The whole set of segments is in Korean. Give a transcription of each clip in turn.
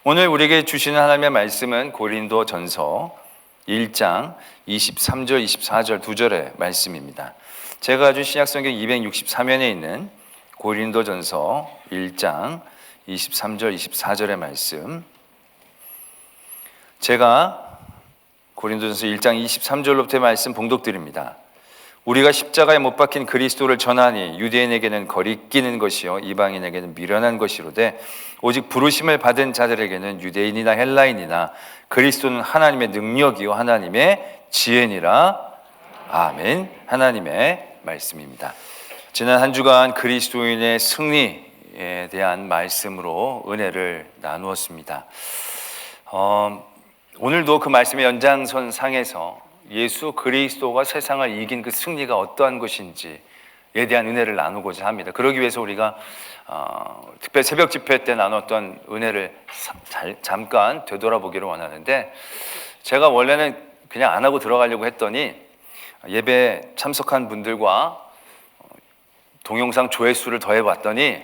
오늘 우리에게 주시는 하나님의 말씀은 고린도전서 1장 23절 24절 두 절의 말씀입니다. 제가 가진 신약성경 263면에 있는 고린도전서 1장 23절 24절의 말씀, 제가 고린도전서 1장 23절로부터의 말씀 봉독드립니다. 우리가 십자가에 못 박힌 그리스도를 전하니 유대인에게는 거리끼는 것이요 이방인에게는 미련한 것이로되 오직 부르심을 받은 자들에게는 유대인이나 헬라인이나 그리스도는 하나님의 능력이요 하나님의 지혜니라. 아멘. 하나님의 말씀입니다. 지난 한 주간 그리스도인의 승리에 대한 말씀으로 은혜를 나누었습니다. 오늘도 그 말씀의 연장선 상에서 예수 그리스도가 세상을 이긴 그 승리가 어떠한 것인지에 대한 은혜를 나누고자 합니다. 그러기 위해서 우리가 특별 새벽 집회 때 나눴던 은혜를 잠깐 되돌아보기를 원하는데, 제가 원래는 그냥 안 하고 들어가려고 했더니 예배 참석한 분들과 동영상 조회수를 더해봤더니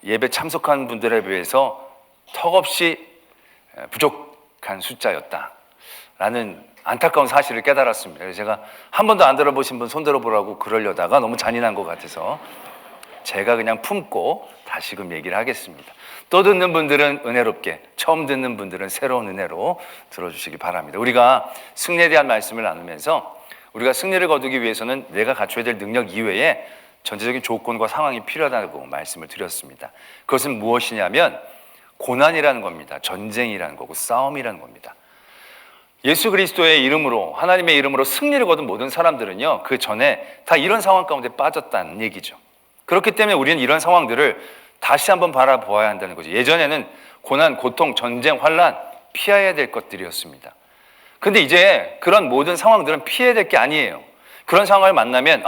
예배 참석한 분들에 비해서 턱없이 부족한 숫자였다라는 안타까운 사실을 깨달았습니다. 그래서 제가 한 번도 안 들어보신 분 손 들어보라고 그러려다가 너무 잔인한 것 같아서 제가 그냥 품고 다시금 얘기를 하겠습니다. 또 듣는 분들은 은혜롭게, 처음 듣는 분들은 새로운 은혜로 들어주시기 바랍니다. 우리가 승리에 대한 말씀을 나누면서 우리가 승리를 거두기 위해서는 내가 갖춰야 될 능력 이외에 전체적인 조건과 상황이 필요하다고 말씀을 드렸습니다. 그것은 무엇이냐면 고난이라는 겁니다. 전쟁이라는 거고 싸움이라는 겁니다. 예수 그리스도의 이름으로, 하나님의 이름으로 승리를 거둔 모든 사람들은요, 그 전에 다 이런 상황 가운데 빠졌다는 얘기죠. 그렇기 때문에 우리는 이런 상황들을 다시 한번 바라보아야 한다는 거죠. 예전에는 고난, 고통, 전쟁, 환난 피해야 될 것들이었습니다. 근데 이제 그런 모든 상황들은 피해야 될 게 아니에요. 그런 상황을 만나면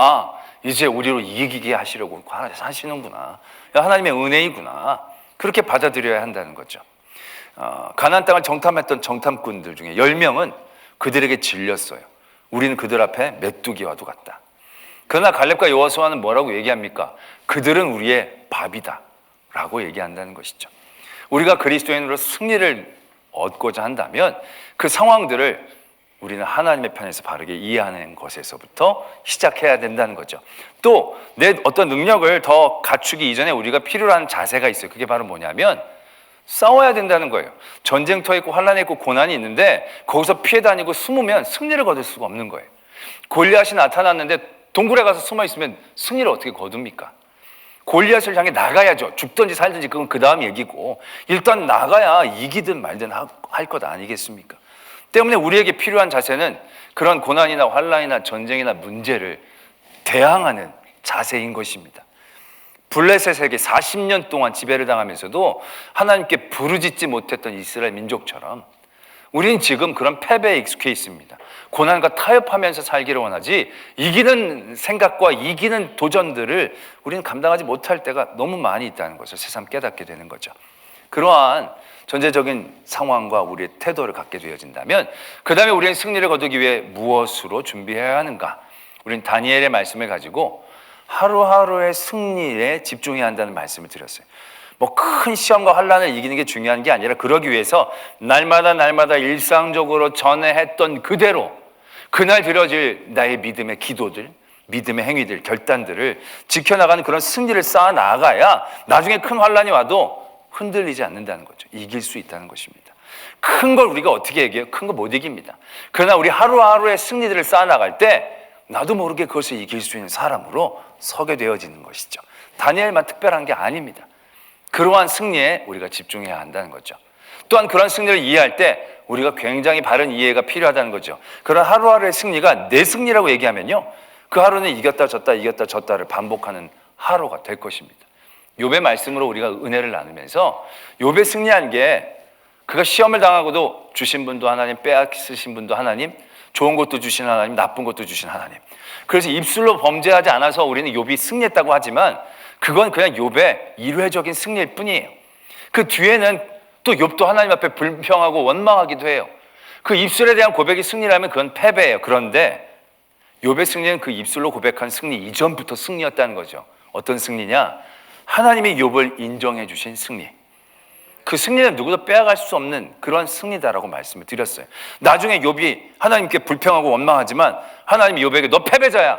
이제 우리로 이기게 하시려고 하시는구나, 하나님의 은혜이구나, 그렇게 받아들여야 한다는 거죠. 가나안 땅을 정탐했던 정탐꾼들 중에 10명은 그들에게 질렸어요. 우리는 그들 앞에 메뚜기와도 같다. 그러나 갈렙과 여호수아는 뭐라고 얘기합니까? 그들은 우리의 밥이다 라고 얘기한다는 것이죠. 우리가 그리스도인으로 승리를 얻고자 한다면 그 상황들을 우리는 하나님의 편에서 바르게 이해하는 것에서부터 시작해야 된다는 거죠. 또 내 어떤 능력을 더 갖추기 이전에 우리가 필요로 하는 자세가 있어요. 그게 바로 뭐냐면 싸워야 된다는 거예요. 전쟁터에 있고 환란에 있고 고난이 있는데 거기서 피해 다니고 숨으면 승리를 거둘 수가 없는 거예요. 골리앗이 나타났는데 동굴에 가서 숨어 있으면 승리를 어떻게 거둡니까? 골리앗을 향해 나가야죠. 죽든지 살든지 그건 그 다음 얘기고, 일단 나가야 이기든 말든 할 것 아니겠습니까? 때문에 우리에게 필요한 자세는 그런 고난이나 환란이나 전쟁이나 문제를 대항하는 자세인 것입니다. 블레셋에게 40년 동안 지배를 당하면서도 하나님께 부르짖지 못했던 이스라엘 민족처럼 우리는 지금 그런 패배에 익숙해 있습니다. 고난과 타협하면서 살기를 원하지, 이기는 생각과 이기는 도전들을 우리는 감당하지 못할 때가 너무 많이 있다는 것을 새삼 깨닫게 되는 거죠. 그러한 전제적인 상황과 우리의 태도를 갖게 되어진다면 그 다음에 우리는 승리를 거두기 위해 무엇으로 준비해야 하는가? 우리는 다니엘의 말씀을 가지고 하루하루의 승리에 집중해야 한다는 말씀을 드렸어요. 큰 시험과 환난을 이기는 게 중요한 게 아니라, 그러기 위해서 날마다 일상적으로 전에 했던 그대로 그날 드려질 나의 믿음의 기도들, 믿음의 행위들, 결단들을 지켜나가는 그런 승리를 쌓아 나가야 나중에 큰 환난이 와도 흔들리지 않는다는 거죠. 이길 수 있다는 것입니다. 큰 걸 우리가 어떻게 이겨요? 큰 거 못 이깁니다. 그러나 우리 하루하루의 승리들을 쌓아 나갈 때 나도 모르게 그것을 이길 수 있는 사람으로 서게 되어지는 것이죠. 다니엘만 특별한 게 아닙니다. 그러한 승리에 우리가 집중해야 한다는 거죠. 또한 그런 승리를 이해할 때 우리가 굉장히 바른 이해가 필요하다는 거죠. 그런 하루하루의 승리가 내 승리라고 얘기하면요, 그 하루는 이겼다 졌다 이겼다 졌다를 반복하는 하루가 될 것입니다. 욥의 말씀으로 우리가 은혜를 나누면서 욥의 승리한 게, 그가 시험을 당하고도 주신 분도 하나님, 빼앗으신 분도 하나님, 좋은 것도 주신 하나님, 나쁜 것도 주신 하나님. 그래서 입술로 범죄하지 않아서 우리는 욥이 승리했다고 하지만 그건 그냥 욥의 일회적인 승리일 뿐이에요. 그 뒤에는 또 욥도 하나님 앞에 불평하고 원망하기도 해요. 그 입술에 대한 고백이 승리라면 그건 패배예요. 그런데 욥의 승리는 그 입술로 고백한 승리 이전부터 승리였다는 거죠. 어떤 승리냐? 하나님이 욥을 인정해 주신 승리. 그 승리는 누구도 빼앗갈 수 없는 그런 승리다라고 말씀을 드렸어요. 나중에 욥이 하나님께 불평하고 원망하지만 하나님이 욥에게 너 패배자야,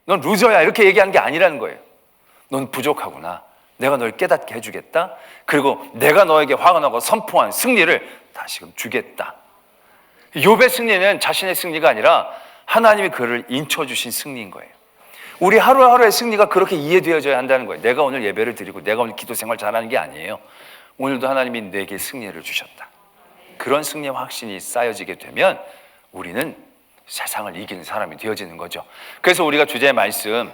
넌 루저야 이렇게 얘기하는 게 아니라는 거예요. 넌 부족하구나, 내가 널 깨닫게 해주겠다, 그리고 내가 너에게 화가 나고 선포한 승리를 다시금 주겠다. 욥의 승리는 자신의 승리가 아니라 하나님이 그를 인쳐주신 승리인 거예요. 우리 하루하루의 승리가 그렇게 이해되어져야 한다는 거예요. 내가 오늘 예배를 드리고 내가 오늘 기도 생활 잘하는 게 아니에요. 오늘도 하나님이 내게 승리를 주셨다. 그런 승리의 확신이 쌓여지게 되면 우리는 세상을 이기는 사람이 되어지는 거죠. 그래서 우리가 주제의 말씀,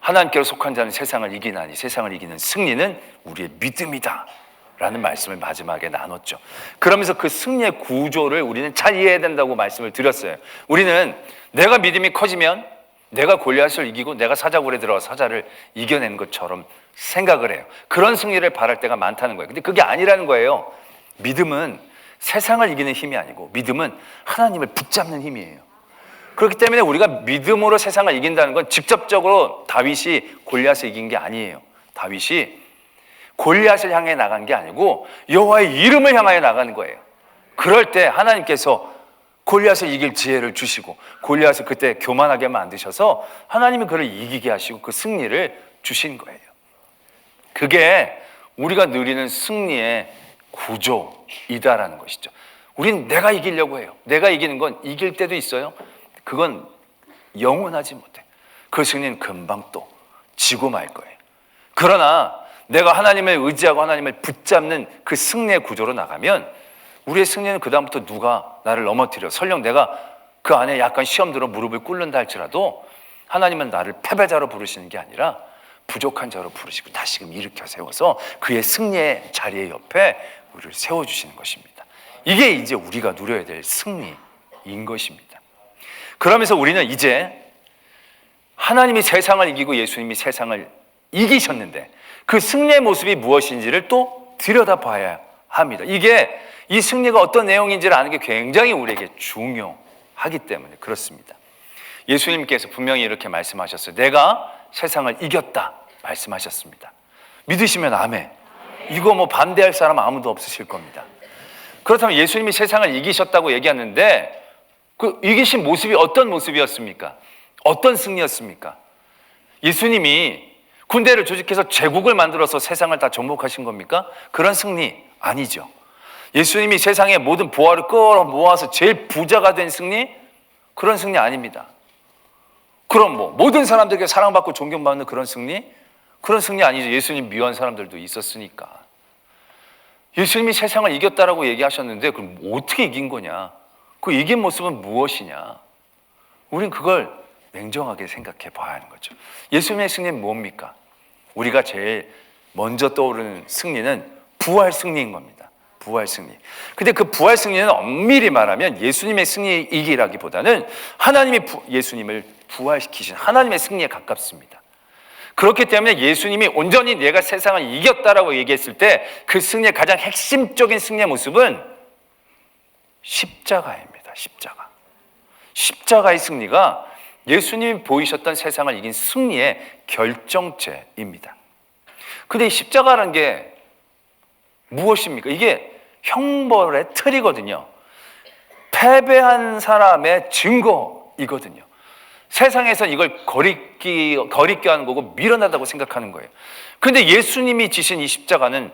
하나님께로 속한 자는 세상을 이기나니 세상을 이기는 승리는 우리의 믿음이다 라는 말씀을 마지막에 나눴죠. 그러면서 그 승리의 구조를 우리는 잘 이해해야 된다고 말씀을 드렸어요. 우리는 내가 믿음이 커지면 내가 골리앗을 이기고 내가 사자굴에 들어가 사자를 이겨낸 것처럼 생각을 해요. 그런 승리를 바랄 때가 많다는 거예요. 근데 그게 아니라는 거예요. 믿음은 세상을 이기는 힘이 아니고 믿음은 하나님을 붙잡는 힘이에요. 그렇기 때문에 우리가 믿음으로 세상을 이긴다는 건 직접적으로 다윗이 골리앗을 이긴 게 아니에요. 다윗이 골리앗을 향해 나간 게 아니고 여호와의 이름을 향하여 나가는 거예요. 그럴 때 하나님께서 골리앗을 이길 지혜를 주시고 골리앗을 그때 교만하게 만드셔서 하나님이 그를 이기게 하시고 그 승리를 주신 거예요. 그게 우리가 누리는 승리의 구조이다라는 것이죠. 우린 내가 이기려고 해요. 내가 이기는 건 이길 때도 있어요. 그건 영원하지 못해. 그 승리는 금방 또 지고 말 거예요. 그러나 내가 하나님을 의지하고 하나님을 붙잡는 그 승리의 구조로 나가면 우리의 승리는 그 다음부터 누가 나를 넘어뜨려 설령 내가 그 안에 약간 시험 들어 무릎을 꿇는다 할지라도 하나님은 나를 패배자로 부르시는 게 아니라 부족한 자로 부르시고 다시금 일으켜 세워서 그의 승리의 자리에 옆에 우리를 세워주시는 것입니다. 이게 이제 우리가 누려야 될 승리인 것입니다. 그러면서 우리는 이제 하나님이 세상을 이기고 예수님이 세상을 이기셨는데 그 승리의 모습이 무엇인지를 또 들여다봐야 합니다. 이게 이 승리가 어떤 내용인지를 아는 게 굉장히 우리에게 중요하기 때문에 그렇습니다. 예수님께서 분명히 이렇게 말씀하셨어요. 내가 세상을 이겼다 말씀하셨습니다. 믿으시면 아멘. 이거 뭐 반대할 사람 아무도 없으실 겁니다. 그렇다면 예수님이 세상을 이기셨다고 얘기하는데 그 이기신 모습이 어떤 모습이었습니까? 어떤 승리였습니까? 예수님이 군대를 조직해서 제국을 만들어서 세상을 다 정복하신 겁니까? 그런 승리 아니죠. 예수님이 세상의 모든 부하를 끌어모아서 제일 부자가 된 승리? 그런 승리 아닙니다. 그럼 뭐 모든 사람들에게 사랑받고 존경받는 그런 승리? 그런 승리 아니죠. 예수님 미워한 사람들도 있었으니까. 예수님이 세상을 이겼다라고 얘기하셨는데 그럼 어떻게 이긴 거냐? 그 이긴 모습은 무엇이냐? 우린 그걸 냉정하게 생각해 봐야 하는 거죠. 예수님의 승리는 뭡니까? 우리가 제일 먼저 떠오르는 승리는 부활 승리인 겁니다. 부활 승리. 근데 그 부활 승리는 엄밀히 말하면 예수님의 승리이기라기보다는 하나님이 예수님을 부활시키신 하나님의 승리에 가깝습니다. 그렇기 때문에 예수님이 온전히 내가 세상을 이겼다라고 얘기했을 때 그 승리의 가장 핵심적인 승리의 모습은 십자가입니다. 십자가. 십자가의 승리가 예수님이 보이셨던 세상을 이긴 승리의 결정체입니다. 근데 이 십자가라는 게 무엇입니까? 이게 형벌의 틀이거든요. 패배한 사람의 증거이거든요. 세상에서 이걸 거리끼 하는 거고 밀어낸다고 생각하는 거예요. 그런데 예수님이 지신 이 십자가는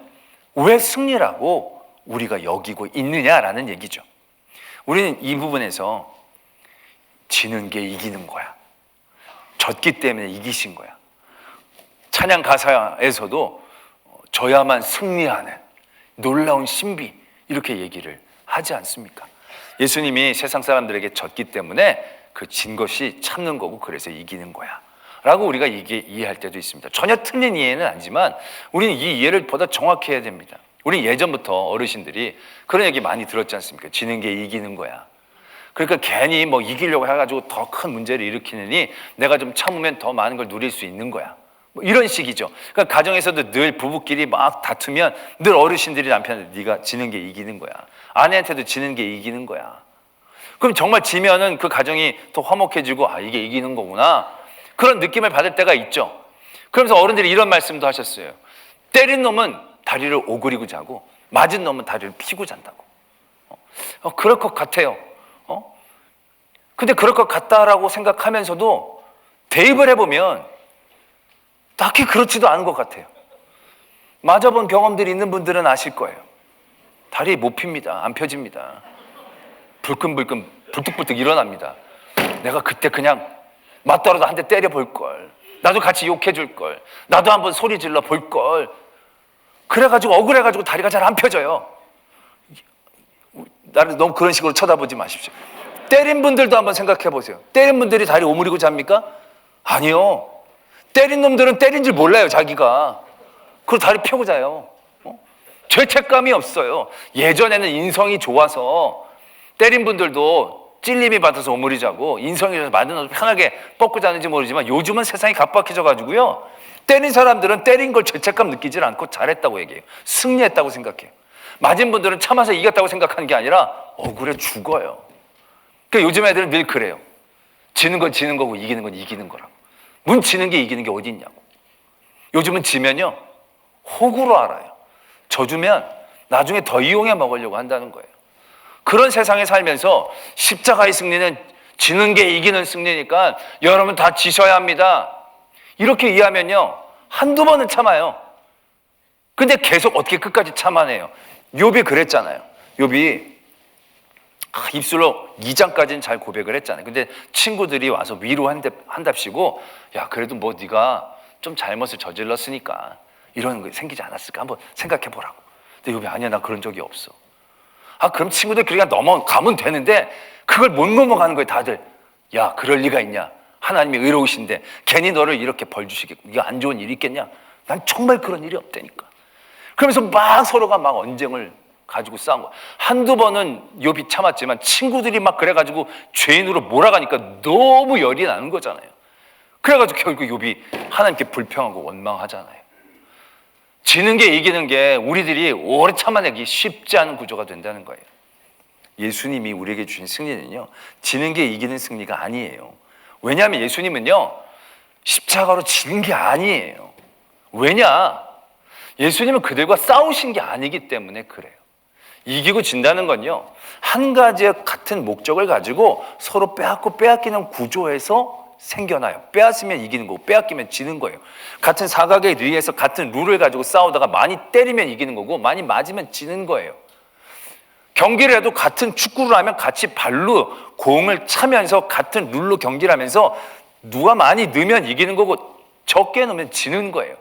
왜 승리라고 우리가 여기고 있느냐라는 얘기죠. 우리는 이 부분에서 지는 게 이기는 거야. 졌기 때문에 이기신 거야. 찬양 가사에서도 져야만 승리하는 놀라운 신비 이렇게 얘기를 하지 않습니까? 예수님이 세상 사람들에게 졌기 때문에 그 진 것이 참는 거고 그래서 이기는 거야 라고 우리가 이해할 때도 있습니다. 전혀 틀린 이해는 아니지만 우리는 이 이해를 보다 정확히 해야 됩니다. 우리 예전부터 어르신들이 그런 얘기 많이 들었지 않습니까? 지는 게 이기는 거야. 그러니까 괜히 뭐 이기려고 해가지고 더 큰 문제를 일으키느니 내가 좀 참으면 더 많은 걸 누릴 수 있는 거야. 뭐 이런 식이죠. 그러니까 가정에서도 늘 부부끼리 막 다투면 늘 어르신들이 남편한테 네가 지는 게 이기는 거야. 아내한테도 지는 게 이기는 거야. 그럼 정말 지면은 그 가정이 더 화목해지고 아 이게 이기는 거구나 그런 느낌을 받을 때가 있죠. 그러면서 어른들이 이런 말씀도 하셨어요. 때린 놈은 다리를 오그리고 자고 맞은 놈은 다리를 피고 잔다고. 그럴 것 같아요. 근데 그럴 것 같다라고 생각하면서도 대입을 해보면 딱히 그렇지도 않은 것 같아요. 맞아본 경험들이 있는 분들은 아실 거예요. 다리 못 핍니다. 안 펴집니다. 불끈불끈 불뚝불뚝 일어납니다. 내가 그때 그냥 맞더라도 한 대 때려볼 걸. 나도 같이 욕해 줄 걸. 나도 한번 소리 질러 볼 걸. 그래가지고 억울해가지고 다리가 잘 안 펴져요. 나를 너무 그런 식으로 쳐다보지 마십시오. 때린 분들도 한번 생각해 보세요. 때린 분들이 다리 오므리고 잡니까? 아니요. 때린 놈들은 때린 줄 몰라요, 자기가. 그리고 다리 펴고 자요. 죄책감이 없어요. 예전에는 인성이 좋아서 때린 분들도 찔림이 받아서 오므리자고 인성이 맞는 옷을 편하게 뻗고 자는지 모르지만 요즘은 세상이 각박해져가지고요. 때린 사람들은 때린 걸 죄책감 느끼질 않고 잘했다고 얘기해요. 승리했다고 생각해요. 맞은 분들은 참아서 이겼다고 생각하는 게 아니라 억울해 죽어요. 그러니까 요즘 애들은 늘 그래요. 지는 건 지는 거고 이기는 건 이기는 거라고. 문 지는 게 이기는 게 어디 있냐고. 요즘은 지면요 호구로 알아요. 져주면 나중에 더 이용해 먹으려고 한다는 거예요. 그런 세상에 살면서 십자가의 승리는 지는 게 이기는 승리니까 여러분 다 지셔야 합니다. 이렇게 이해하면요 한두 번은 참아요. 근데 계속 어떻게 끝까지 참아내요. 욥이 그랬잖아요. 욥이 입술로 2장까지는 잘 고백을 했잖아요. 근데 친구들이 와서 위로한답시고 야 그래도 뭐 네가 좀 잘못을 저질렀으니까 이런 거 생기지 않았을까 한번 생각해 보라고. 근데 욥이 아니야 나 그런 적이 없어. 그럼 친구들 그러니까 넘어가면 되는데 그걸 못 넘어가는 거예요. 다들. 야 그럴 리가 있냐. 하나님이 의로우신데 괜히 너를 이렇게 벌 주시겠고 이게 안 좋은 일이 있겠냐. 난 정말 그런 일이 없다니까. 그러면서 막 서로가 막 언쟁을 가지고 싸운 거야. 한두 번은 욥이 참았지만 친구들이 막 그래가지고 죄인으로 몰아가니까 너무 열이 나는 거잖아요. 그래가지고 결국 욥이 하나님께 불평하고 원망하잖아요. 지는 게 이기는 게 우리들이 오래 참아내기 쉽지 않은 구조가 된다는 거예요. 예수님이 우리에게 주신 승리는요 지는 게 이기는 승리가 아니에요. 왜냐하면 예수님은요 십자가로 지는 게 아니에요. 왜냐? 예수님은 그들과 싸우신 게 아니기 때문에 그래요. 이기고 진다는 건요 한 가지의 같은 목적을 가지고 서로 빼앗고 빼앗기는 구조에서 생겨나요. 빼앗으면 이기는 거고 빼앗기면 지는 거예요. 같은 사각에 의해서 같은 룰을 가지고 싸우다가 많이 때리면 이기는 거고 많이 맞으면 지는 거예요. 경기를 해도 같은 축구를 하면 같이 발로 공을 차면서 같은 룰로 경기를 하면서 누가 많이 넣으면 이기는 거고 적게 넣으면 지는 거예요.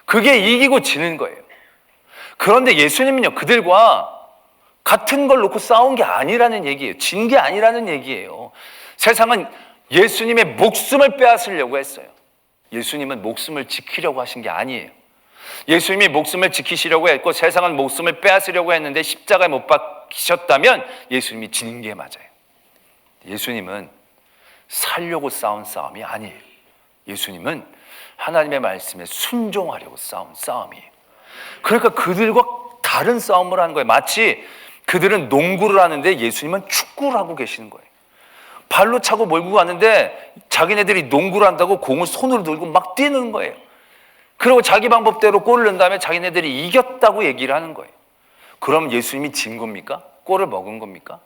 그게 이기고 지는 거예요. 그런데 예수님은요 그들과 같은 걸 놓고 싸운 게 아니라는 얘기예요. 진 게 아니라는 얘기예요. 세상은 예수님의 목숨을 빼앗으려고 했어요. 예수님은 목숨을 지키려고 하신 게 아니에요. 예수님이 목숨을 지키시려고 했고 세상은 목숨을 빼앗으려고 했는데 십자가에 못 박히셨다면 예수님이 지는 게 맞아요. 예수님은 살려고 싸운 싸움이 아니에요. 예수님은 하나님의 말씀에 순종하려고 싸운 싸움이에요. 그러니까 그들과 다른 싸움을 하는 거예요. 마치 그들은 농구를 하는데 예수님은 축구를 하고 계시는 거예요. 발로 차고 몰고 가는데 자기네들이 농구를 한다고 공을 손으로 들고 막 뛰는 거예요. 그리고 자기 방법대로 골을 넣은 다음에 자기네들이 이겼다고 얘기를 하는 거예요. 그럼 예수님이 진 겁니까? 골을 먹은 겁니까?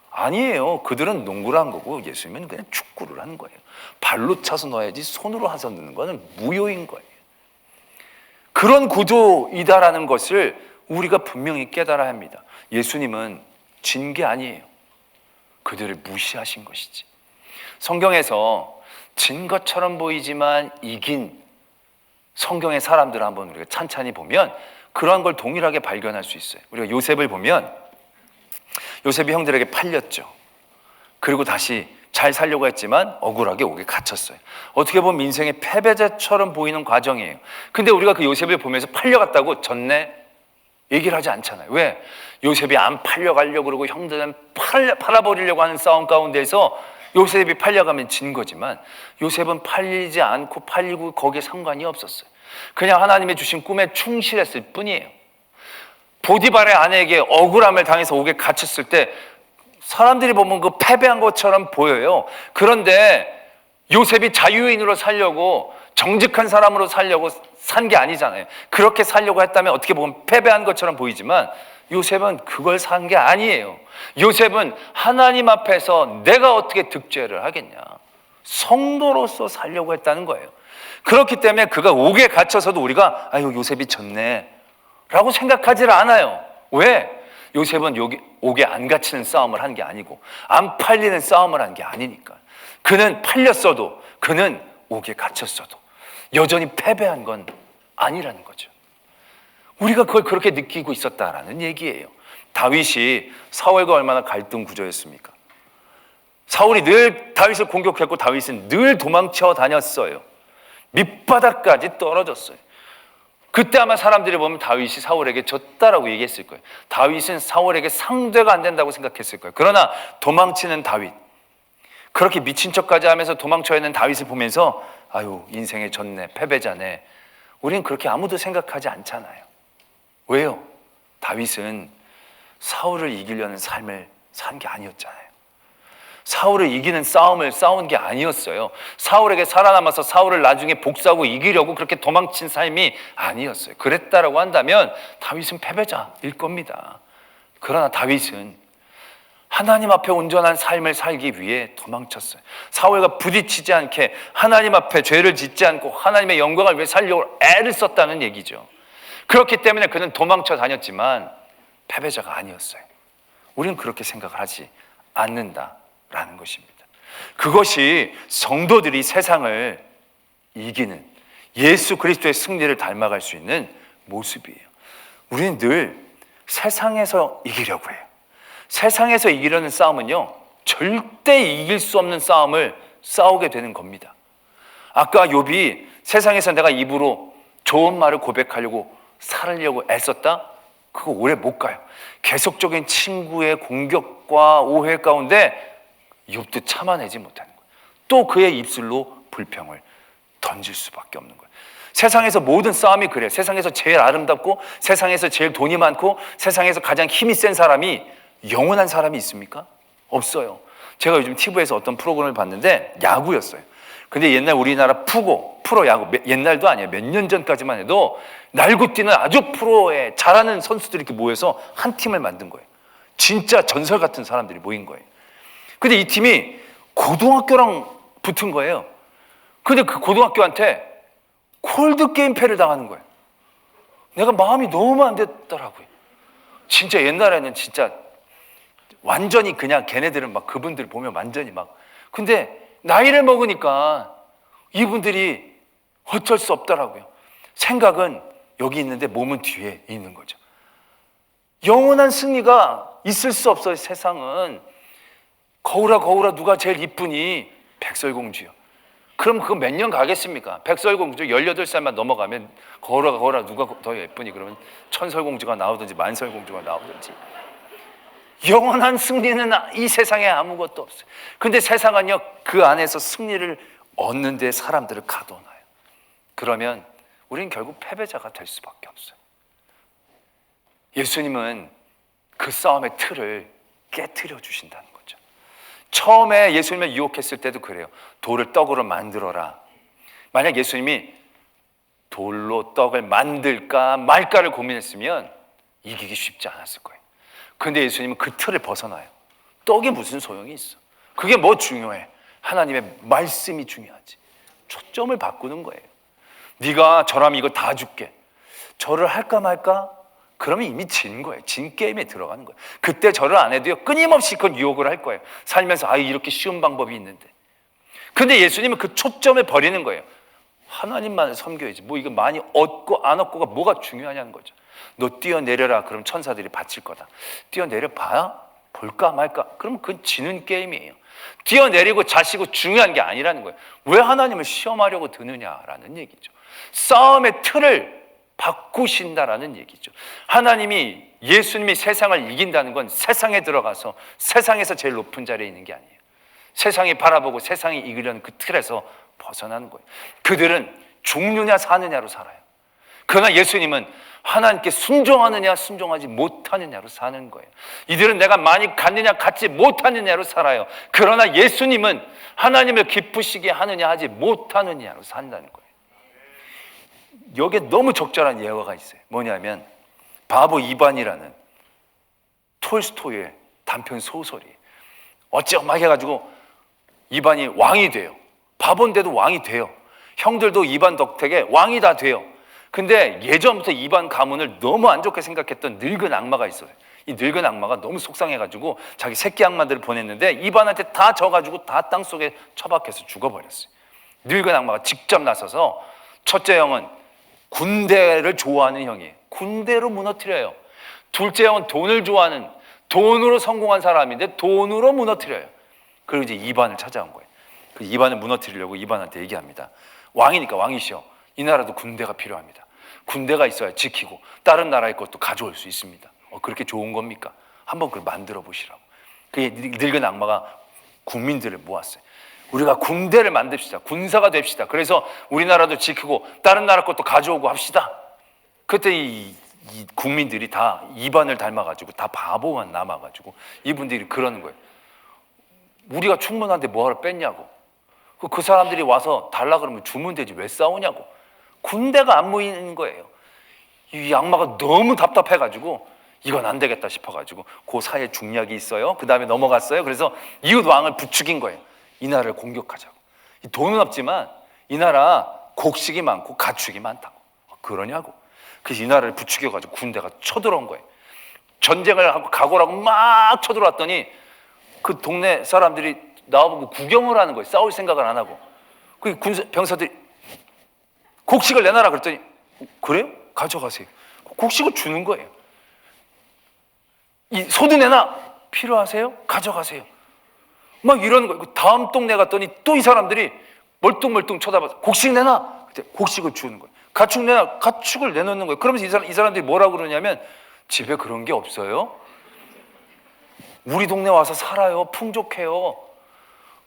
아니에요. 그들은 농구를 한 거고 예수님은 그냥 축구를 하는 거예요. 발로 차서 넣어야지 손으로 해서 넣는 거는 무효인 거예요. 그런 구조이다라는 것을 우리가 분명히 깨달아야 합니다. 예수님은 진 게 아니에요. 그들을 무시하신 것이지. 성경에서 진 것처럼 보이지만 이긴 성경의 사람들을 한번 우리가 찬찬히 보면 그러한 걸 동일하게 발견할 수 있어요. 우리가 요셉을 보면 요셉이 형들에게 팔렸죠. 그리고 다시 잘 살려고 했지만 억울하게 옥에 갇혔어요. 어떻게 보면 인생의 패배자처럼 보이는 과정이에요. 근데 우리가 그 요셉을 보면서 팔려갔다고 전내 얘기를 하지 않잖아요. 왜? 요셉이 안 팔려가려고 그러고 형들은 팔아버리려고 하는 싸움 가운데서 요셉이 팔려가면 진 거지만 요셉은 팔리지 않고 팔리고 거기에 상관이 없었어요. 그냥 하나님의 주신 꿈에 충실했을 뿐이에요. 보디발의 아내에게 억울함을 당해서 옥에 갇혔을 때 사람들이 보면 그 패배한 것처럼 보여요. 그런데 요셉이 자유인으로 살려고 정직한 사람으로 살려고 산 게 아니잖아요. 그렇게 살려고 했다면 어떻게 보면 패배한 것처럼 보이지만 요셉은 그걸 산 게 아니에요. 요셉은 하나님 앞에서 내가 어떻게 득죄를 하겠냐, 성도로서 살려고 했다는 거예요. 그렇기 때문에 그가 옥에 갇혀서도 우리가 아유 요셉이 졌네 라고 생각하지 않아요. 왜? 요셉은 여기 옥에 안 갇히는 싸움을 한 게 아니고 안 팔리는 싸움을 한 게 아니니까. 그는 팔렸어도, 그는 옥에 갇혔어도 여전히 패배한 건 아니라는 거죠. 우리가 그걸 그렇게 느끼고 있었다라는 얘기예요. 다윗이 사울과 얼마나 갈등 구조였습니까? 사울이 늘 다윗을 공격했고 다윗은 늘 도망쳐 다녔어요. 밑바닥까지 떨어졌어요. 그때 아마 사람들이 보면 다윗이 사울에게 졌다라고 얘기했을 거예요. 다윗은 사울에게 상대가 안 된다고 생각했을 거예요. 그러나 도망치는 다윗, 그렇게 미친 척까지 하면서 도망쳐야 하는 다윗을 보면서 아유 인생에 졌네, 패배자네, 우린 그렇게 아무도 생각하지 않잖아요. 왜요? 다윗은 사울을 이기려는 삶을 산 게 아니었잖아요. 사울을 이기는 싸움을 싸운 게 아니었어요. 사울에게 살아남아서 사울을 나중에 복수하고 이기려고 그렇게 도망친 삶이 아니었어요. 그랬다라고 한다면 다윗은 패배자일 겁니다. 그러나 다윗은 하나님 앞에 온전한 삶을 살기 위해 도망쳤어요. 사울과 부딪히지 않게 하나님 앞에 죄를 짓지 않고 하나님의 영광을 위해 살려고 애를 썼다는 얘기죠. 그렇기 때문에 그는 도망쳐 다녔지만 패배자가 아니었어요. 우리는 그렇게 생각을 하지 않는다라는 것입니다. 그것이 성도들이 세상을 이기는 예수 그리스도의 승리를 닮아갈 수 있는 모습이에요. 우리는 늘 세상에서 이기려고 해요. 세상에서 이기려는 싸움은요, 절대 이길 수 없는 싸움을 싸우게 되는 겁니다. 아까 욥이 세상에서 내가 입으로 좋은 말을 고백하려고 살려고 애썼다? 그거 오래 못 가요. 계속적인 친구의 공격과 오해 가운데 욥도 참아내지 못하는 거예요. 또 그의 입술로 불평을 던질 수밖에 없는 거예요. 세상에서 모든 싸움이 그래요. 세상에서 제일 아름답고 세상에서 제일 돈이 많고 세상에서 가장 힘이 센 사람이 영원한 사람이 있습니까? 없어요. 제가 요즘 TV에서 어떤 프로그램을 봤는데 야구였어요. 근데 옛날 우리나라 프로야구, 옛날도 아니에요. 몇 년 전까지만 해도 날고 뛰는 아주 프로에 잘하는 선수들이 이렇게 모여서 한 팀을 만든 거예요. 진짜 전설 같은 사람들이 모인 거예요. 근데 이 팀이 고등학교랑 붙은 거예요. 근데 그 고등학교한테 콜드게임 패를 당하는 거예요. 내가 마음이 너무 안 됐더라고요. 진짜 옛날에는 진짜 완전히 그냥 걔네들은 막 그분들 보면 완전히 막, 근데 나이를 먹으니까 이분들이 어쩔 수 없더라고요. 생각은 여기 있는데 몸은 뒤에 있는 거죠. 영원한 승리가 있을 수 없어요. 세상은. 거울아 거울아 누가 제일 이쁘니? 백설공주요. 그럼 그거 몇 년 가겠습니까? 백설공주 18살만 넘어가면 거울아 거울아 누가 더 예쁘니? 그러면 천설공주가 나오든지 만설공주가 나오든지. 영원한 승리는 이 세상에 아무것도 없어요. 근데 세상은요, 그 안에서 승리를 얻는 데 사람들을 가둬놔요. 그러면 우리는 결국 패배자가 될 수밖에 없어요. 예수님은 그 싸움의 틀을 깨트려 주신다는 거죠. 처음에 예수님을 유혹했을 때도 그래요. 돌을 떡으로 만들어라. 만약 예수님이 돌로 떡을 만들까 말까를 고민했으면 이기기 쉽지 않았을 거예요. 근데 예수님은 그 틀을 벗어나요. 떡이 무슨 소용이 있어? 그게 뭐 중요해? 하나님의 말씀이 중요하지. 초점을 바꾸는 거예요. 네가 절하면 이거 다 줄게. 절을 할까 말까? 그러면 이미 진 거예요. 진 게임에 들어가는 거예요. 그때 절을 안 해도요, 끊임없이 그건 유혹을 할 거예요. 살면서 아 이렇게 쉬운 방법이 있는데. 근데 예수님은 그 초점을 버리는 거예요. 하나님만 섬겨야지. 뭐 이거 많이 얻고 안 얻고가 뭐가 중요하냐는 거죠. 너 뛰어내려라. 그럼 천사들이 바칠 거다. 뛰어내려 봐야 볼까 말까? 그럼 그건 지는 게임이에요. 뛰어내리고 자시고 중요한 게 아니라는 거예요. 왜 하나님을 시험하려고 드느냐라는 얘기죠. 싸움의 틀을 바꾸신다라는 얘기죠. 하나님이, 예수님이 세상을 이긴다는 건 세상에 들어가서 세상에서 제일 높은 자리에 있는 게 아니에요. 세상이 바라보고 세상이 이기려는 그 틀에서 벗어나는 거예요. 그들은 죽느냐 사느냐로 살아요. 그러나 예수님은 하나님께 순종하느냐 순종하지 못하느냐로 사는 거예요. 이들은 내가 많이 갖느냐 갖지 못하느냐로 살아요. 그러나 예수님은 하나님을 기쁘시게 하느냐 하지 못하느냐로 산다는 거예요. 여기에 너무 적절한 예화가 있어요. 뭐냐면 바보 이반이라는 톨스토이의 단편 소설이 어쩌고 막 해가지고 이반이 왕이 돼요. 바본데도 왕이 돼요. 형들도 이반 덕택에 왕이 다 돼요. 근데 예전부터 이반 가문을 너무 안 좋게 생각했던 늙은 악마가 있어요. 이 늙은 악마가 너무 속상해가지고 자기 새끼 악마들을 보냈는데 이반한테 다 져가지고 다 땅속에 처박혀서 죽어버렸어요. 늙은 악마가 직접 나서서 첫째 형은 군대를 좋아하는 형이에요. 군대로 무너뜨려요. 둘째 형은 돈을 좋아하는, 돈으로 성공한 사람인데 돈으로 무너뜨려요. 그리고 이제 이반을 찾아온 거예요. 그 이반을 무너뜨리려고 이반한테 얘기합니다. 왕이니까 왕이시여, 이 나라도 군대가 필요합니다. 군대가 있어야 지키고 다른 나라의 것도 가져올 수 있습니다. 그렇게 좋은 겁니까? 한번 그걸 만들어 보시라고. 그 늙은 악마가 국민들을 모았어요. 우리가 군대를 만듭시다. 군사가 됩시다. 그래서 우리나라도 지키고 다른 나라 것도 가져오고 합시다. 그때 이 국민들이 다 이반을 닮아가지고 다 바보만 남아가지고 이분들이 그러는 거예요. 우리가 충분한데 뭐하러 뺐냐고. 그 사람들이 와서 달라 그러면 주면 되지 왜 싸우냐고. 군대가 안 모이는 거예요. 이 악마가 너무 답답해가지고 이건 안 되겠다 싶어가지고 그 사이에 중략이 있어요. 그 다음에 넘어갔어요. 그래서 이웃 왕을 부추긴 거예요. 이 나라를 공격하자고. 돈은 없지만 이 나라 곡식이 많고 가축이 많다고. 그러냐고. 그래서 이 나라를 부추겨가지고 군대가 쳐들어온 거예요. 전쟁을 하고 각오라고 막 쳐들어왔더니 그 동네 사람들이 나와보고 구경을 하는 거예요. 싸울 생각을 안 하고. 그 병사들이 곡식을 내놔라 그랬더니 그래요? 가져가세요. 곡식을 주는 거예요. 이 소도 내놔. 필요하세요? 가져가세요. 막 이러는 거예요. 다음 동네 갔더니 또 이 사람들이 멀뚱멀뚱 쳐다봐서 곡식 내놔. 그때 곡식을 주는 거예요. 가축 내놔. 가축을 내놓는 거예요. 그러면서 이 사람들이 뭐라고 그러냐면 집에 그런 게 없어요? 우리 동네 와서 살아요. 풍족해요.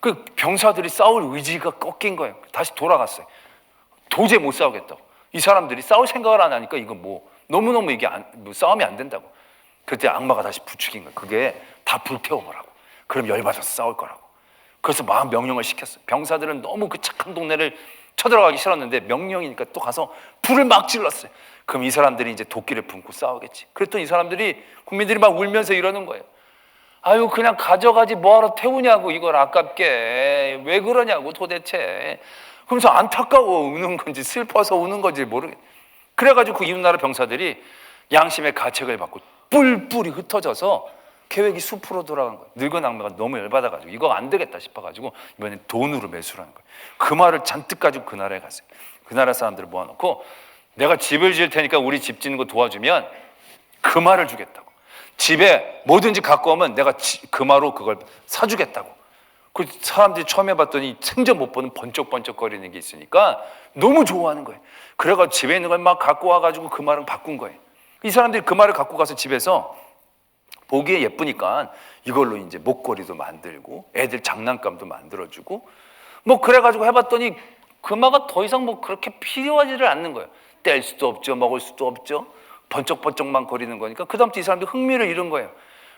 그 병사들이 싸울 의지가 꺾인 거예요. 다시 돌아갔어요. 도저히 못 싸우겠다고. 이 사람들이 싸울 생각을 안 하니까 이거 뭐 너무너무 이게 싸움이 안 된다고. 그때 악마가 다시 부추긴 거예요. 그게 다 불태워보라고. 그럼 열받아서 싸울 거라고. 그래서 막 명령을 시켰어요. 병사들은 너무 그 착한 동네를 쳐들어가기 싫었는데 명령이니까 또 가서 불을 막 질렀어요. 그럼 이 사람들이 이제 도끼를 품고 싸우겠지. 그랬더니 이 사람들이 국민들이 막 울면서 이러는 거예요. 아유 그냥 가져가지 뭐하러 태우냐고. 이걸 아깝게 왜 그러냐고 도대체. 그러면서 안타까워 우는 건지 슬퍼서 우는 건지 모르겠어요. 그래가지고 그 이웃나라 병사들이 양심의 가책을 받고 뿔뿔이 흩어져서 계획이 숲으로 돌아간 거예요. 늙은 악마가 너무 열받아가지고 이거 안 되겠다 싶어가지고 이번엔 돈으로 매수를 하는 거예요. 그 말을 잔뜩 가지고 그 나라에 갔어요. 그 나라 사람들을 모아놓고 내가 집을 지을 테니까 우리 집 짓는 거 도와주면 금화를 주겠다고. 집에 뭐든지 갖고 오면 내가 금화로 그걸 사주겠다고. 그 사람들이 처음에 봤더니 생전 못 보는 번쩍번쩍거리는 게 있으니까 너무 좋아하는 거예요. 그래가지고 집에 있는 걸 막 갖고 와가지고 금화를 바꾼 거예요. 이 사람들이 금화를 갖고 가서 집에서 보기에 예쁘니까 이걸로 이제 목걸이도 만들고 애들 장난감도 만들어주고 뭐 그래가지고 해봤더니 금화가 더 이상 뭐 그렇게 필요하지를 않는 거예요. 뗄 수도 없죠. 먹을 수도 없죠. 번쩍번쩍만 거리는 거니까 그다음부터 이 사람들이 흥미를 잃은 거예요.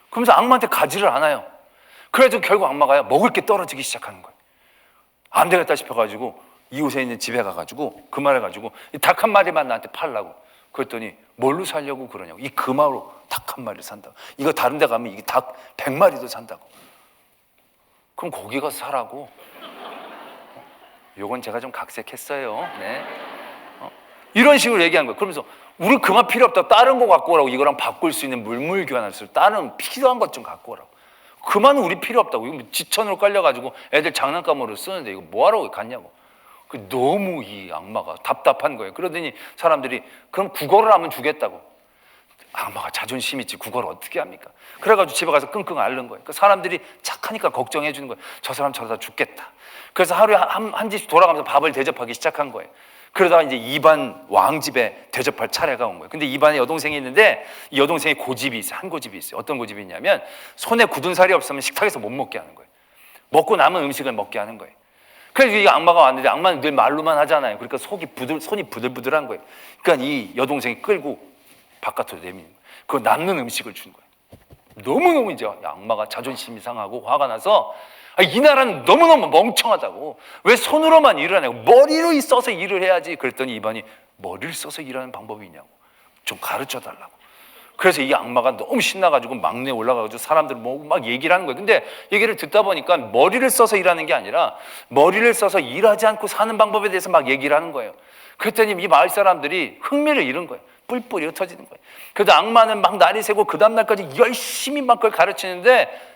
그러면서 악마한테 가지를 않아요. 그래도 결국 악마가 먹을 게 떨어지기 시작하는 거예요. 안 되겠다 싶어가지고 이웃에 있는 집에 가가지고 금화를 가지고 닭 한 마리만 나한테 팔라고. 그랬더니 뭘로 살려고 그러냐고. 이 금화로 닭 한 마리를 산다고. 이거 다른 데 가면 이게 닭 100마리도 산다고. 그럼 거기 가서 사라고. 요건 제가 좀 각색했어요. 네. 이런 식으로 얘기한 거예요. 그러면서 우리 금화 필요 없다. 다른 거 갖고 오라고. 이거랑 바꿀 수 있는 물물 교환할 수 있는 다른 필요한 것 좀 갖고 오라고. 금화는 우리 필요 없다고. 이거 지천으로 깔려가지고 애들 장난감으로 쓰는데 이거 뭐하러 갔냐고. 너무 이 악마가 답답한 거예요. 그러더니 사람들이 그럼 국어를 하면 주겠다고. 악마가 자존심 있지 국어를 어떻게 합니까? 그래가지고 집에 가서 끙끙 앓는 거예요. 그 사람들이 착하니까 걱정해 주는 거예요. 저 사람 저러다 죽겠다. 그래서 하루에 한 집씩 돌아가면서 밥을 대접하기 시작한 거예요. 그러다가 이제 이반 왕집에 대접할 차례가 온 거예요. 근데 이반의 여동생이 있는데 이 여동생이 고집이 있어요. 한 고집이 있어요. 어떤 고집이 있냐면 손에 굳은 살이 없으면 식탁에서 못 먹게 하는 거예요. 먹고 남은 음식을 먹게 하는 거예요. 그래서 이 악마가 왔는데 악마는 늘 말로만 하잖아요. 그러니까 손이 부들부들한 거예요. 그러니까 이 여동생이 끌고 바깥으로 내미는 거예요. 그 남는 음식을 주는 거예요. 너무너무 이제 악마가 자존심이 상하고 화가 나서 이 나라는 너무너무 멍청하다고. 왜 손으로만 일을 하냐고. 머리로 써서 일을 해야지. 그랬더니 이반이 머리를 써서 일하는 방법이 있냐고 좀 가르쳐 달라고. 그래서 이 악마가 너무 신나가지고 막내에 올라가가지고 사람들 뭐 막 얘기를 하는 거예요. 근데 얘기를 듣다 보니까 머리를 써서 일하는 게 아니라 머리를 써서 일하지 않고 사는 방법에 대해서 막 얘기를 하는 거예요. 그랬더니 이 마을 사람들이 흥미를 잃은 거예요. 뿔뿔이 흩어지는 거예요. 그래도 악마는 막 날이 새고 그 다음날까지 열심히 막 그걸 가르치는데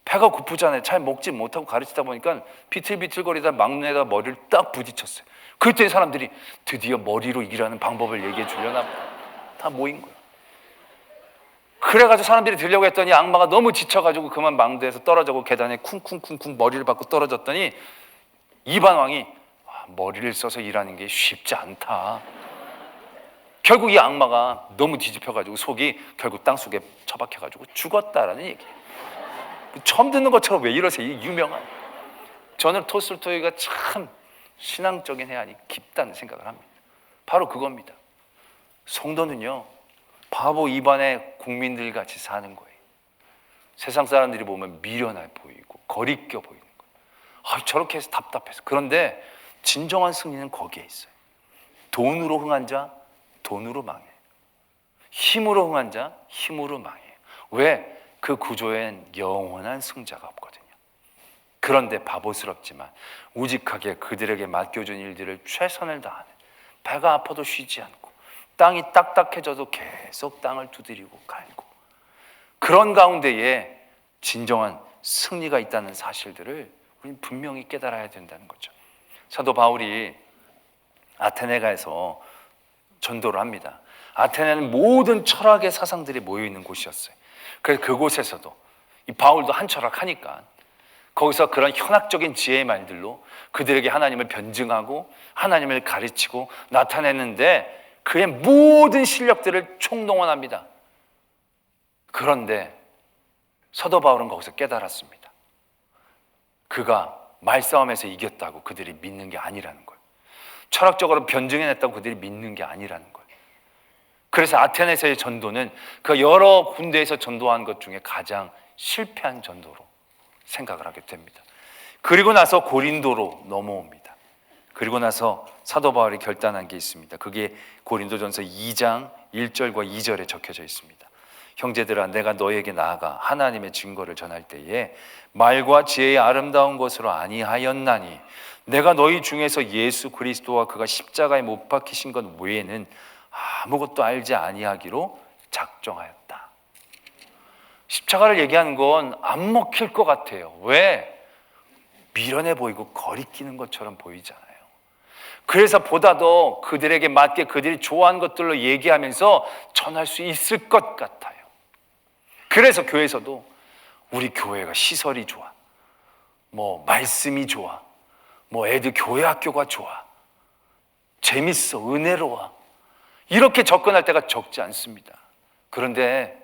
배가 고프잖아요. 잘 먹지 못하고 가르치다 보니까 비틀비틀거리다 막내에다 머리를 딱 부딪혔어요. 그랬더니 사람들이 드디어 머리로 일하는 방법을 얘기해 주려나 보다. 다 모인 거예요. 그래가지고 사람들이 들려고 했더니 악마가 너무 지쳐가지고 그만 망대에서 떨어져고 계단에 쿵쿵쿵쿵 머리를 받고 떨어졌더니 이반왕이 머리를 써서 일하는 게 쉽지 않다. 결국 이 악마가 너무 뒤집혀가지고 속이 결국 땅속에 처박혀가지고 죽었다라는 얘기예요. 처음 듣는 것처럼 왜 이러세요? 이 유명한. 저는 톨스토이가 참 신앙적인 해안이 깊다는 생각을 합니다. 바로 그겁니다. 성도는요, 바보 입안의 국민들 같이 사는 거예요. 세상 사람들이 보면 미련해 보이고 거리껴 보이는 거예요. 저렇게 해서 답답해서. 그런데 진정한 승리는 거기에 있어요. 돈으로 흥한 자 돈으로 망해요. 힘으로 흥한 자 힘으로 망해요. 왜? 그 구조엔 영원한 승자가 없거든요. 그런데 바보스럽지만 우직하게 그들에게 맡겨준 일들을 최선을 다하는, 배가 아파도 쉬지 않고 땅이 딱딱해져도 계속 땅을 두드리고 갈고, 그런 가운데에 진정한 승리가 있다는 사실들을 우리는 분명히 깨달아야 된다는 거죠. 사도 바울이 아테네가에서 전도를 합니다. 아테네는 모든 철학의 사상들이 모여있는 곳이었어요. 그래서 그곳에서도 이 바울도 한 철학하니까 거기서 그런 현학적인 지혜의 말들로 그들에게 하나님을 변증하고 하나님을 가르치고 나타냈는데 그의 모든 실력들을 총동원합니다. 그런데 사도 바울은 거기서 깨달았습니다. 그가 말싸움에서 이겼다고 그들이 믿는 게 아니라는 거예요. 철학적으로 변증해냈다고 그들이 믿는 게 아니라는 거예요. 그래서 아테네에서의 전도는 그 여러 군데에서 전도한 것 중에 가장 실패한 전도로 생각을 하게 됩니다. 그리고 나서 고린도로 넘어옵니다. 그리고 나서 사도 바울이 결단한 게 있습니다. 그게 고린도전서 2장 1절과 2절에 적혀져 있습니다. 형제들아, 내가 너에게 나아가 하나님의 증거를 전할 때에 말과 지혜의 아름다운 것으로 아니하였나니 내가 너희 중에서 예수 그리스도와 그가 십자가에 못 박히신 것 외에는 아무것도 알지 아니하기로 작정하였다. 십자가를 얘기하는 건 안 먹힐 것 같아요. 왜? 미련해 보이고 거리끼는 것처럼 보이잖아요. 그래서 보다 더 그들에게 맞게 그들이 좋아하는 것들로 얘기하면서 전할 수 있을 것 같아요. 그래서 교회에서도 우리 교회가 시설이 좋아, 뭐 말씀이 좋아, 뭐 애들 교회 학교가 좋아, 재밌어, 은혜로워, 이렇게 접근할 때가 적지 않습니다. 그런데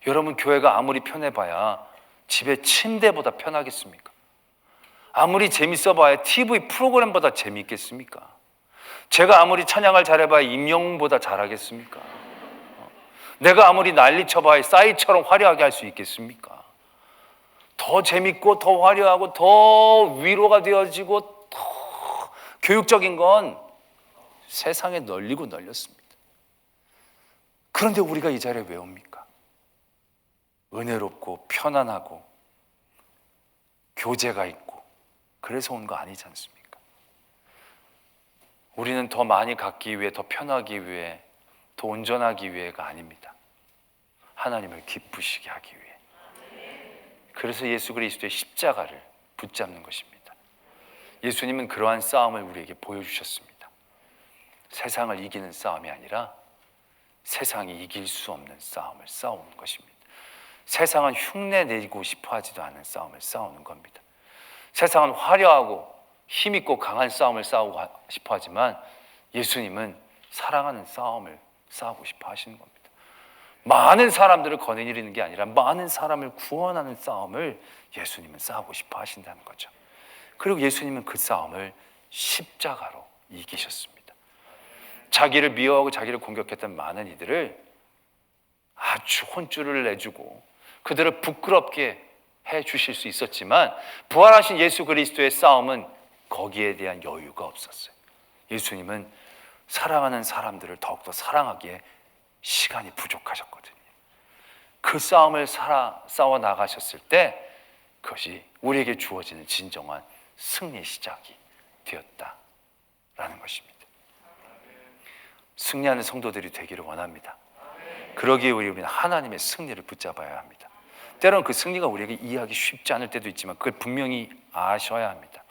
여러분, 교회가 아무리 편해봐야 집에 침대보다 편하겠습니까? 아무리 재밌어봐야 TV 프로그램보다 재밌겠습니까? 제가 아무리 찬양을 잘해봐야 임영웅보다 잘하겠습니까? 내가 아무리 난리쳐봐야 싸이처럼 화려하게 할 수 있겠습니까? 더 재밌고 더 화려하고 더 위로가 되어지고 더 교육적인 건 세상에 널리고 널렸습니다. 그런데 우리가 이 자리에 왜 옵니까? 은혜롭고 편안하고 교제가 있고 그래서 온 거 아니지 않습니까? 우리는 더 많이 갖기 위해, 더 편하기 위해, 더 온전하기 위해가 아닙니다. 하나님을 기쁘시게 하기 위해. 그래서 예수 그리스도의 십자가를 붙잡는 것입니다. 예수님은 그러한 싸움을 우리에게 보여주셨습니다. 세상을 이기는 싸움이 아니라 세상이 이길 수 없는 싸움을 싸우는 것입니다. 세상은 흉내내고 싶어 하지도 않은 싸움을 싸우는 겁니다. 세상은 화려하고 힘있고 강한 싸움을 싸우고 싶어 하지만 예수님은 사랑하는 싸움을 싸우고 싶어 하시는 겁니다. 많은 사람들을 거느리는 게 아니라 많은 사람을 구원하는 싸움을 예수님은 싸우고 싶어 하신다는 거죠. 그리고 예수님은 그 싸움을 십자가로 이기셨습니다. 자기를 미워하고 자기를 공격했던 많은 이들을 아주 혼쭐을 내주고 그들을 부끄럽게 해주실 수 있었지만 부활하신 예수 그리스도의 싸움은 거기에 대한 여유가 없었어요. 예수님은 사랑하는 사람들을 더욱더 사랑하기에 시간이 부족하셨거든요. 그 싸움을 싸워 나가셨을 때 그것이 우리에게 주어지는 진정한 승리의 시작이 되었다라는 것입니다. 승리하는 성도들이 되기를 원합니다. 그러기에 우리는 하나님의 승리를 붙잡아야 합니다. 때로는 그 승리가 우리에게 이해하기 쉽지 않을 때도 있지만 그걸 분명히 아셔야 합니다.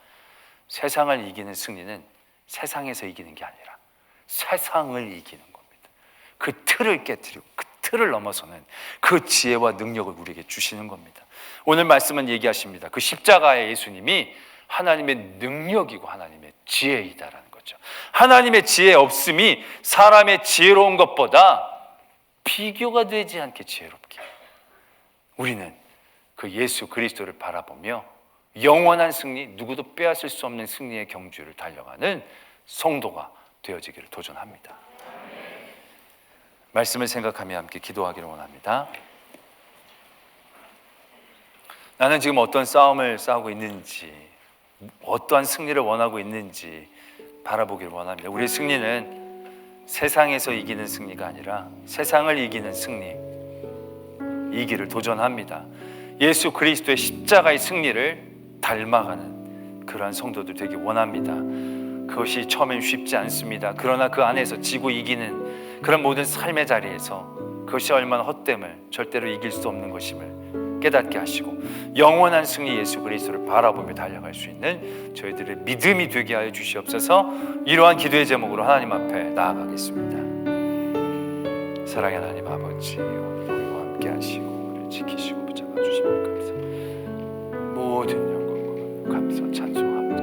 세상을 이기는 승리는 세상에서 이기는 게 아니라 세상을 이기는 겁니다. 그 틀을 깨뜨리고 그 틀을 넘어서는 그 지혜와 능력을 우리에게 주시는 겁니다. 오늘 말씀은 얘기하십니다. 그 십자가의 예수님이 하나님의 능력이고 하나님의 지혜이다라는 거죠. 하나님의 지혜 없음이 사람의 지혜로운 것보다 비교가 되지 않게 지혜롭게 우리는 그 예수 그리스도를 바라보며 영원한 승리, 누구도 빼앗을 수 없는 승리의 경주를 달려가는 성도가 되어지기를 도전합니다. 말씀을 생각하며 함께 기도하기를 원합니다. 나는 지금 어떤 싸움을 싸우고 있는지, 어떠한 승리를 원하고 있는지 바라보기를 원합니다. 우리의 승리는 세상에서 이기는 승리가 아니라 세상을 이기는 승리이기를 도전합니다. 예수 그리스도의 십자가의 승리를 닮아가는 그러한 성도들 되기 원합니다. 그것이 처음엔 쉽지 않습니다. 그러나 그 안에서 지고 이기는 그런 모든 삶의 자리에서 그것이 얼마나 헛됨을 절대로 이길 수 없는 것임을 깨닫게 하시고 영원한 승리 예수 그리스도를 바라보며 달려갈 수 있는 저희들의 믿음이 되게 하여 주시옵소서. 이러한 기도의 제목으로 하나님 앞에 나아가겠습니다. 사랑의 하나님 아버지, 오늘 우리와 함께 하시고 우리를 지키시고 붙잡아 주시면 감사합니다. 모든 영광과 감사 찬송합니다.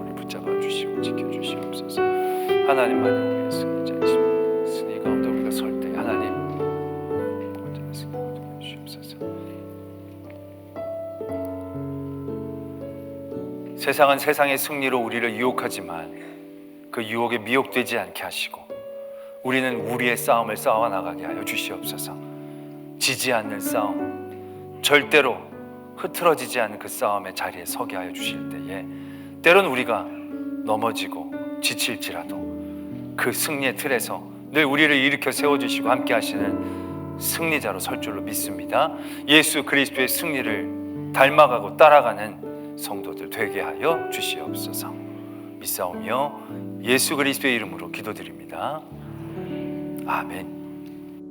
우리 붙잡아 주시고 지켜주시옵소서. 하나님만이 우리의 승리자이십니다. 승리 가운데 우리가 설 때 하나님 언제나 승리가 되어 주시옵소서. 세상은 세상의 승리로 우리를 유혹하지만 그 유혹에 미혹되지 않게 하시고 우리는 우리의 싸움을 싸워 나가게 하여 주시옵소서. 지지 않는 싸움, 절대로 흐트러지지 않는 그 싸움의 자리에 서게 하여 주실 때에 때론 우리가 넘어지고 지칠지라도 그 승리의 틀에서 늘 우리를 일으켜 세워주시고 함께 하시는 승리자로 설 줄로 믿습니다. 예수 그리스도의 승리를 닮아가고 따라가는 성도들 되게 하여 주시옵소서. 믿사오며 예수 그리스도의 이름으로 기도드립니다. 아멘.